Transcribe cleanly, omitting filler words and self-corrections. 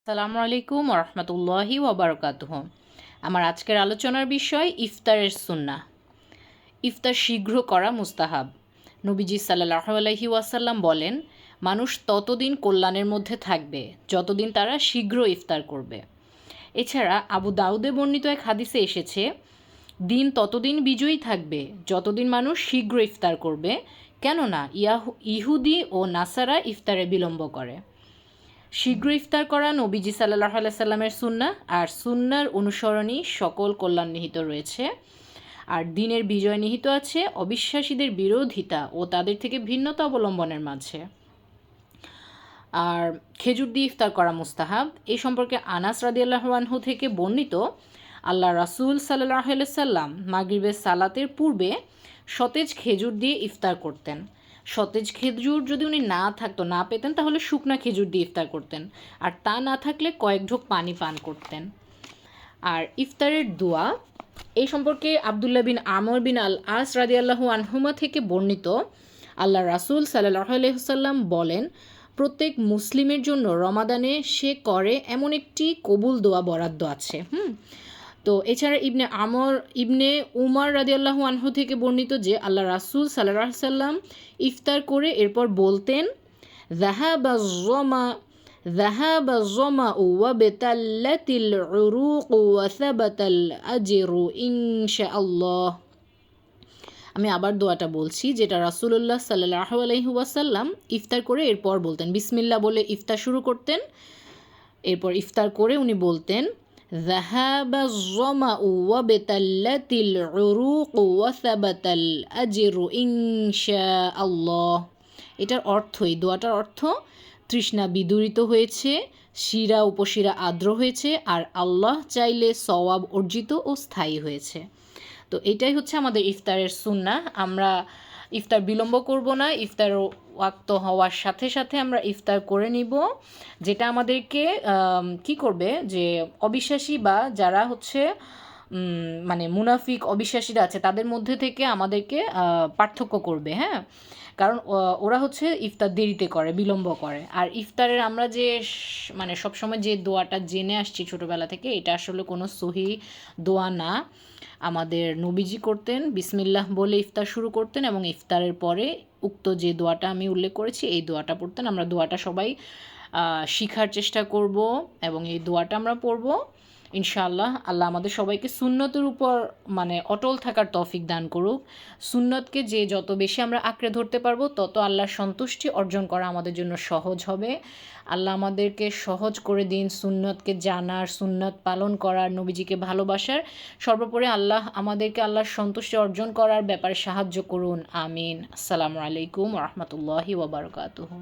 আসসালামু আলাইকুম ওরহমতুল্লাহি ওবরকাতুহ। আমার আজকের আলোচনার বিষয় ইফতারের সুন্নাহ। ইফতার শীঘ্র করা মুস্তাহাব। নবীজি সাল্লাল্লাহু আলাইহি ওয়াসাল্লাম বলেন, মানুষ ততদিন কল্যাণের মধ্যে থাকবে যতদিন তারা শীঘ্র ইফতার করবে। এছাড়া আবু দাউদে বর্ণিত এক হাদিসে এসেছে, দিন ততদিন বিজয়ী থাকবে যতদিন মানুষ শীঘ্র ইফতার করবে, কেননা ইহুদি ও নাসারা ইফতারে বিলম্ব করে। শীঘ্র ইফতার করা নবীজি সাল্লাল্লাহু আলাইহি সাল্লামের সুন্নাহ, আর সুন্নাহর অনুসরণই সকল কল্যাণ নিহিত রয়েছে। আর দিনের বিজয় নিহিত আছে অবিশ্বাসীদের বিরোধিতা ও তাদের থেকে ভিন্নতা অবলম্বনের মাঝে। আর খেজুর দিয়ে ইফতার করা মুস্তাহাব। এই সম্পর্কে আনাস রাদিয়াল্লাহু আনহু থেকে বর্ণিত, আল্লাহ রাসূল সাল্লাল্লাহু আলাইহি সাল্লাম মাগরিবের সালাতের পূর্বে সতেজ খেজুর দিয়ে ইফতার করতেন। সতেজ খেজুর যদি উনি না পেতেন তাহলে শুকনা খেজুর দিয়ে ইফতার করতেন, আর তা না থাকলে কয়েক ঢোক পানি পান করতেন। আর ইফতারের দোয়া, এই সম্পর্কে আবদুল্লাহ বিন আমর বিন আল আস রাদিয়াল্লাহু আনহুমা থেকে বর্ণিত, আল্লাহ রাসূল সাল্লাল্লাহু আলাইহি ওয়াসাল্লাম বলেন, প্রত্যেক মুসলিমের জন্য রমাদানে সে করে এমন একটি কবুল দোয়া বরাদ্দ আছে। তো এছাড়া ইবনে উমার রাদিয়াল্লাহু আনহু থেকে বর্ণিত যে আল্লাহ রাসূল সাল্লাল্লাহু আলাইহি সাল্লাম ইফতার করে এরপর বলতেন, যাহাবা যমাউ ওয়া বাতাল্লাতিল উরুকু ওয়া সাবাতাল আজরু ইনশাআল্লাহ। আমি আবার দোয়াটা বলছি, যেটা রাসূলুল্লাহ সাল্লাল্লাহু আলাইহি ওয়াসাল্লাম ইফতার করে এরপর বলতেন। বিসমিল্লাহ বলে ইফতার শুরু করতেন। এরপর ইফতার করে উনি বলতেন, যাহাবা যমাউ ওয়া বাতাল্লাতিল উরুকু ওয়া সাবাতাল আজরু ইনশাআল্লাহ। এটার অর্থ, এই দোয়াটার অর্থ, তৃষ্ণা বিদূরিত হয়েছে, শিরা উপশিরা আর্দ্র হয়েছে, আর আল্লাহ চাইলে সওয়াব অর্জিত ও স্থায়ী হয়েছে। তো এটাই হচ্ছে আমাদের ইফতারের সুন্নাহ। আমরা ইফতার বিলম্ব করব না, ইফতার ওয়াক্ত হওয়ার সাথে সাথে আমরা ইফতার করে নিব, যেটা আমাদেরকে কি করবে, যে অবিশ্বাসী বা যারা হচ্ছে মানে মুনাফিক অবিশ্বাসীরা আছে তাদের মধ্যে থেকে আমাদেরকে পার্থক্য করবে। হ্যাঁ, কারণ ওরা হচ্ছে ইফতার দেরিতে করে, বিলম্ব করে। আর ইফতারের আমরা যে মানে সবসময় যে দোয়াটা জেনে আসছি ছোটোবেলা থেকে, এটা আসলে কোনো সহি দোয়া না। আমাদের নবীজি করতেন, বিসমিল্লাহ বলে ইফতার শুরু করতেন এবং ইফতারের পরে উক্ত যে দোয়াটা আমি উল্লেখ করেছি এই দোয়াটা পড়তেন। আমরা দোয়াটা সবাই শিখার চেষ্টা করব এবং এই দোয়াটা আমরা পড়ব ইনশাআল্লাহ। আল্লাহ আমাদের সবাইকে সুন্নতের উপর মানে অটল থাকার তৌফিক দান করুক। সুন্নতকে যে যত বেশি আমরা আঁকড়ে ধরতে পারবো, তত আল্লাহর সন্তুষ্টি অর্জন করা আমাদের জন্য সহজ হবে। আল্লাহ আমাদেরকে সহজ করে দিন সুন্নতকে জানার, সুন্নত পালন করার, নবীজিকে ভালোবাসার। সর্বোপরি আল্লাহ আমাদেরকে আল্লাহর সন্তুষ্টি অর্জন করার ব্যাপারে সাহায্য করুন। আমিন। আসসালামু আলাইকুম ওয়া রাহমাতুল্লাহি ওয়া বারাকাতুহু।